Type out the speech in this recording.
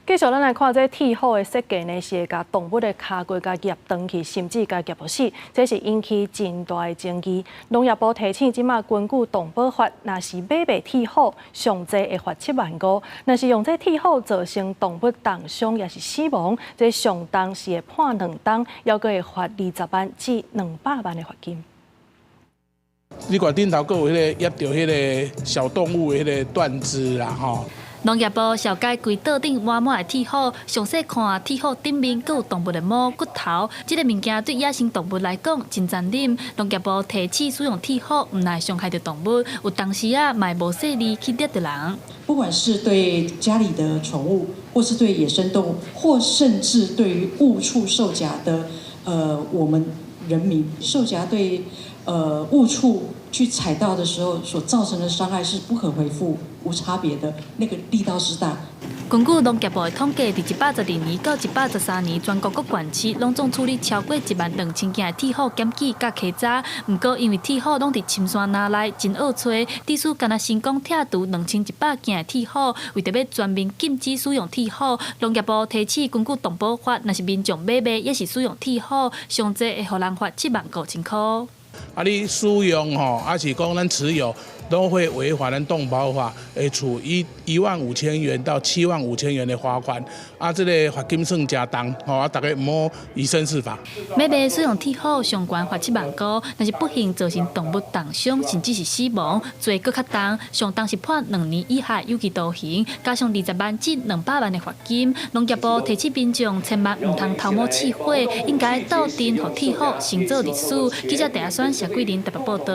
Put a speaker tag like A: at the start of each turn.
A: 继续，咱来看这铁虎的设计呢，是会甲动物的骹骨甲夹断去，甚至甲夹到死，这是引起真大的争议。农业部提醒，即马根据动保法，若是买卖铁虎，上济会罚7万5；若是用这铁虎造成动物重伤也是死亡，这上重是会判2档，还阁会罚20万至200万的罚金。
B: 你看顶头阁有迄个压到迄个小动物的迄个断肢啦，吼。
C: 农业部小解规桌顶满满的铁虎，详细看铁虎顶面阁有动物的毛、骨头，这个物件对野生动物来讲真残忍。农业部提醒使用铁虎，唔来伤害到动物，有当时啊，卖无细力去掠到人。
D: 不管是对家里的宠物，或是对野生动物，或甚至对于误触受夹的我们人民，受夹对误触去踩到的时候所造成的伤害是不可回复、无差别的，那个力道之大。
C: 根据农业部的统计，伫112年到113年，全国各县市拢总处理超过12000件的铁虎检举甲稽查。不过，因为铁虎拢伫深山林内真好找，致使敢若成功拆除2100件的铁虎。为着要全面禁止使用铁虎，农业部提醒，根据动保法，若是民众买卖也是使用铁虎，上济会互人罚75000块。
B: 啊，你使用吼，还是讲咱持有，都会违反咱动保法，会处15000元到75000元的罚款。啊，这个罚金算真重，吼啊，大家唔好以身试法。
C: 买卖使用铁虎上悬罚7万块，若是不幸造成动物重伤甚至是死亡，罪搁较重，上重是判2年以下有期徒刑，加上20万至200万的罚金。农业部提醒民众千万唔通偷摸试火，应该斗阵互铁虎行走历史。记者第一选谢桂林特别报道。